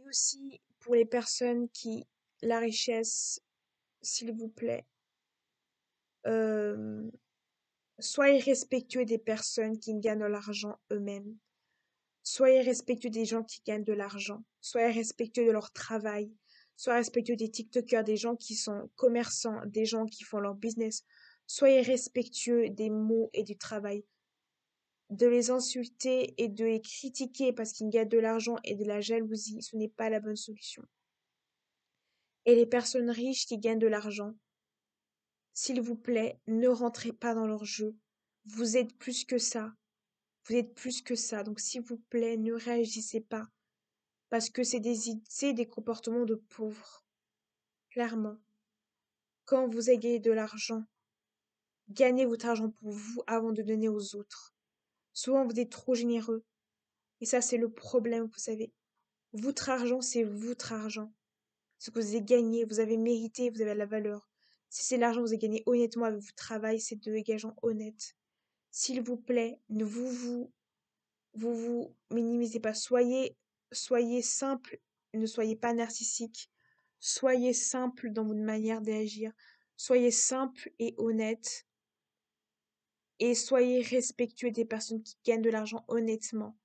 aussi pour les personnes qui, la richesse, s'il vous plaît, euh, soyez respectueux des personnes qui gagnent de l'argent eux-mêmes. Soyez respectueux des gens qui gagnent de l'argent. Soyez respectueux de leur travail. Soyez respectueux des TikTokers, des gens qui sont commerçants, des gens qui font leur business. Soyez respectueux des mots et du travail. De les insulter et de les critiquer parce qu'ils gagnent de l'argent et de la jalousie, ce n'est pas la bonne solution. Et les personnes riches qui gagnent de l'argent, s'il vous plaît, ne rentrez pas dans leur jeu. Vous êtes plus que ça. Vous êtes plus que ça. Donc, s'il vous plaît, ne réagissez pas. Parce que c'est des comportements de pauvres. Clairement. Quand vous avez gagné de l'argent, gagnez votre argent pour vous avant de donner aux autres. Souvent, vous êtes trop généreux. Et ça, c'est le problème, vous savez. Votre argent, c'est votre argent. Ce que vous avez gagné, vous avez mérité, vous avez la valeur. Si c'est l'argent que vous avez gagné honnêtement avec votre travail, c'est de gageants honnêtes. S'il vous plaît, ne vous minimisez pas. Soyez simple, ne soyez pas narcissique. Soyez simple dans votre manière d'agir. Soyez simple et honnête. Et soyez respectueux des personnes qui gagnent de l'argent honnêtement.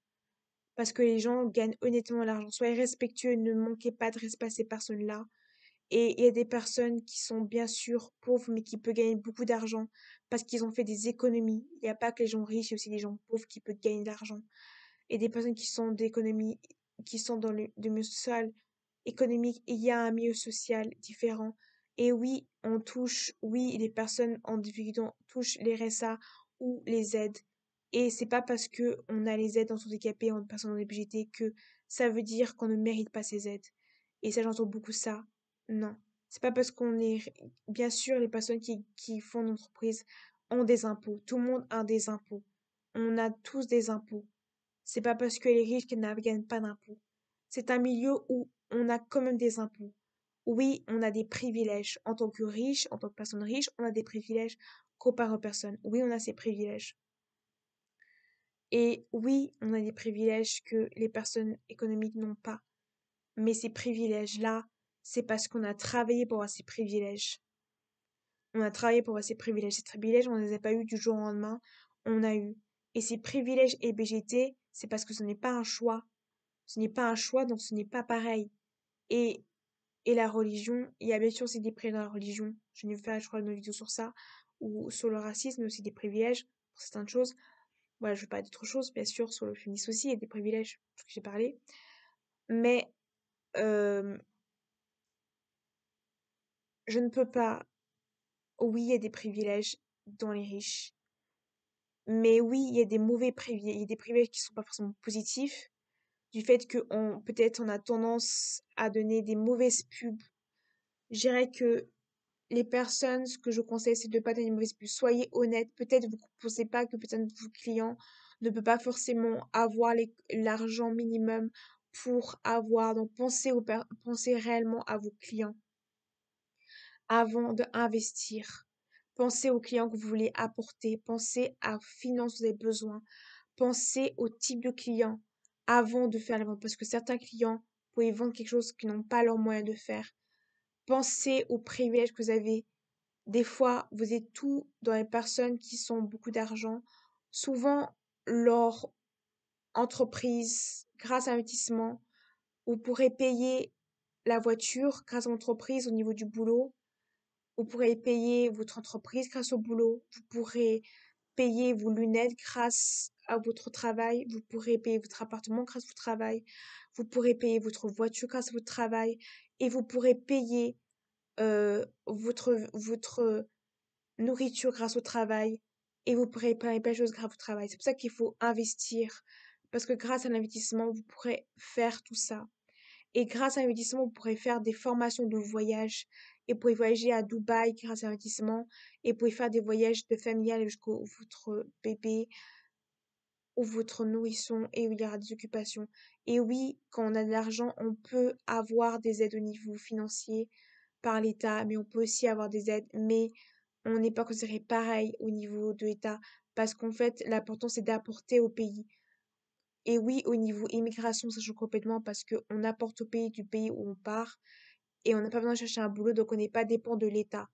Parce que les gens gagnent honnêtement l'argent. Soyez respectueux, ne manquez pas de respect à ces personnes-là. Et il y a des personnes qui sont bien sûr pauvres, mais qui peuvent gagner beaucoup d'argent parce qu'ils ont fait des économies. Il n'y a pas que les gens riches, il y a aussi les gens pauvres qui peuvent gagner de l'argent. Et des personnes qui sont d'économie, qui sont dans le milieu social économique, il y a un milieu social différent. Et oui, oui, les personnes en difficulté touchent les RSA ou les aides. Et c'est pas parce que on a les aides en handicapés, en personnes en LGBT que ça veut dire qu'on ne mérite pas ces aides. Et ça, j'entends beaucoup ça. Non. C'est pas parce qu'on est, bien sûr, les personnes qui font une entreprise ont des impôts. Tout le monde a des impôts. On a tous des impôts. C'est pas parce que les riches qui ne gagnent pas d'impôts. C'est un milieu où on a quand même des impôts. Oui, on a des privilèges. En tant que riche, en tant que personne riche, on a des privilèges comparé aux personnes. Oui, on a ces privilèges. Et oui, on a des privilèges que les personnes économiques n'ont pas. Mais ces privilèges-là, c'est parce qu'on a travaillé pour avoir ces privilèges. On a travaillé pour avoir ces privilèges. Ces privilèges, on ne les a pas eus du jour au lendemain. On a eu. Et ces privilèges et BGT, c'est parce que ce n'est pas un choix. Ce n'est pas un choix, donc ce n'est pas pareil. Et, et la religion, il y a bien sûr aussi des privilèges dans la religion. Je n'ai fait, je crois, une vidéo sur ça, ou sur le racisme, mais aussi des privilèges pour certaines choses. Voilà, je vais parler d'autres choses, bien sûr, sur le féminisme aussi, il y a des privilèges, que j'ai parlé. Mais euh, je ne peux pas. Oui, il y a des privilèges dans les riches. Mais oui, il y a des mauvais privilèges, il y a des privilèges qui sont pas forcément positifs, du fait que peut-être on a tendance à donner des mauvaises pubs. Je dirais que les personnes, ce que je conseille, c'est de ne pas donner une mauvaise pub. Soyez honnête. Peut-être vous ne pensez pas que peut-être vos clients ne peut pas forcément avoir l'argent minimum pour avoir. Donc, pensez réellement à vos clients avant d'investir. Pensez aux clients que vous voulez apporter. Pensez à finances que vous avez besoin. Pensez au type de client avant de faire la vente. Parce que certains clients, vous pouvez vendre quelque chose qu'ils n'ont pas leurs moyens de faire. Pensez aux privilèges que vous avez. Des fois, vous êtes tout dans les personnes qui ont beaucoup d'argent. Souvent, leur entreprise, grâce à l'investissement, vous pourrez payer la voiture grâce à l'entreprise au niveau du boulot. Vous pourrez payer votre entreprise grâce au boulot. Vous pourrez payer vos lunettes grâce à votre travail. Vous pourrez payer votre appartement grâce à votre travail. Vous pourrez payer votre voiture grâce à votre travail. Et vous pourrez payer votre nourriture grâce au travail et vous pourrez plein de choses grâce au travail. C'est pour ça qu'il faut investir parce que grâce à l'investissement, vous pourrez faire tout ça. Et grâce à l'investissement, vous pourrez faire des formations de voyage et vous pourrez voyager à Dubaï grâce à l'investissement et vous pouvez faire des voyages de familial jusqu'au votre bébé ou votre nourrisson et où il y aura des occupations. Et oui, quand on a de l'argent, on peut avoir des aides au niveau financier par l'État, mais on peut aussi avoir des aides, mais on n'est pas considéré pareil au niveau de l'État parce qu'en fait, l'important c'est d'apporter au pays. Et oui, au niveau immigration, ça change complètement parce qu'on apporte au pays du pays où on part et on n'a pas besoin de chercher un boulot, donc on n'est pas dépend de l'État.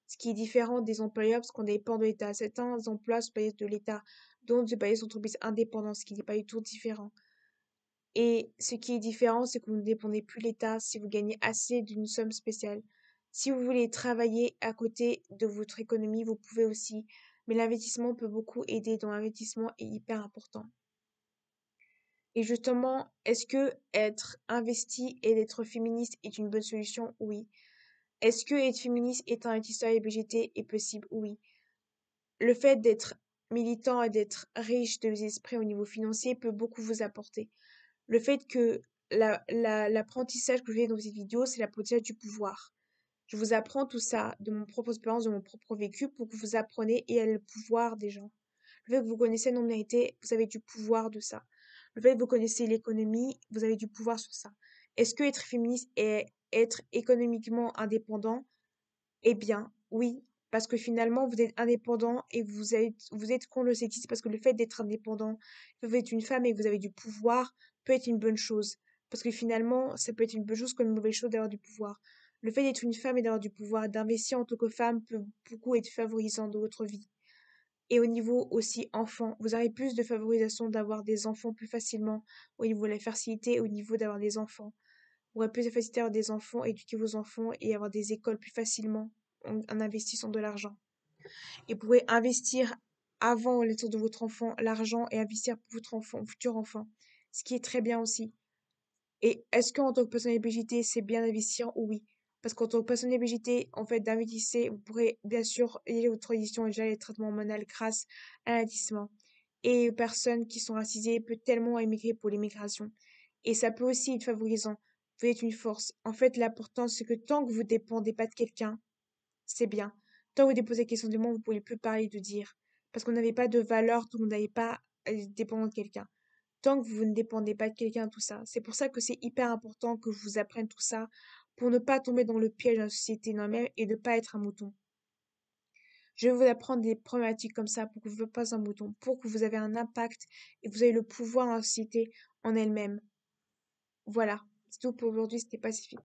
Ce qui est différent des employeurs parce qu'on dépend de l'État. Certains emplois sont payés de l'État, d'autres sont payés des entreprises indépendantes, ce qui n'est pas du tout différent. Et ce qui est différent, c'est que vous ne dépendez plus de l'État si vous gagnez assez d'une somme spéciale. Si vous voulez travailler à côté de votre économie, vous pouvez aussi, mais l'investissement peut beaucoup aider, donc l'investissement est hyper important. Et justement, est-ce que être investi et d'être féministe est une bonne solution? Oui. Est-ce que être féministe et un investisseur LGBT est possible? Oui. Le fait d'être militant et d'être riche de esprits au niveau financier peut beaucoup vous apporter. Le fait que l'apprentissage que je fais dans cette vidéo, c'est l'apprentissage du pouvoir. Je vous apprends tout ça de mon propre expérience, de mon propre vécu pour que vous appreniez et ayez le pouvoir des gens. Le fait que vous connaissez le non-mérité, vous avez du pouvoir de ça. Le fait que vous connaissez l'économie, vous avez du pouvoir sur ça. Est-ce que être féministe et être économiquement indépendant est bien? Oui, parce que finalement, vous êtes indépendant et vous êtes contre le sexisme parce que le fait d'être indépendant, vous êtes une femme et que vous avez du pouvoir, peut être une bonne chose. Parce que finalement, ça peut être une bonne chose comme une mauvaise chose d'avoir du pouvoir. Le fait d'être une femme et d'avoir du pouvoir, d'investir en tant que femme peut beaucoup être favorisant de votre vie. Et au niveau aussi enfant, vous aurez plus de favorisation d'avoir des enfants plus facilement au niveau de la fertilité, au niveau d'avoir des enfants. Vous aurez plus de facilité à avoir des enfants, éduquer vos enfants et avoir des écoles plus facilement en investissant de l'argent. Et vous pouvez investir avant le tour de votre enfant l'argent et investir pour votre enfant, futur enfant, ce qui est très bien aussi. Et est-ce qu'en tant que personne LGBT, c'est bien d'investir? Oui. Parce qu'en tant que personne LGBT, en fait, d'investir, vous pourrez bien sûr aider votre transition et gérer les traitements hormonaux grâce à l'investissement. Et les personnes qui sont racisées peuvent tellement émigrer pour l'immigration. Et ça peut aussi être favorisant. Vous êtes une force. En fait, l'important, c'est que tant que vous dépendez pas de quelqu'un, c'est bien. Tant que vous déposez questionnement, vous ne pouvez plus parler de dire. Parce qu'on n'avait pas de valeur, donc vous n'avez pas à dépendre de quelqu'un. Tant que vous ne dépendez pas de quelqu'un, tout ça. C'est pour ça que c'est hyper important que je vous apprenne tout ça pour ne pas tomber dans le piège de la société non-même et de ne pas être un mouton. Je vais vous apprendre des problématiques comme ça pour que vous ne soyez pas un mouton, pour que vous ayez un impact et que vous ayez le pouvoir dans la société en elle-même. Voilà. C'est tout pour aujourd'hui, c'était Pacifique.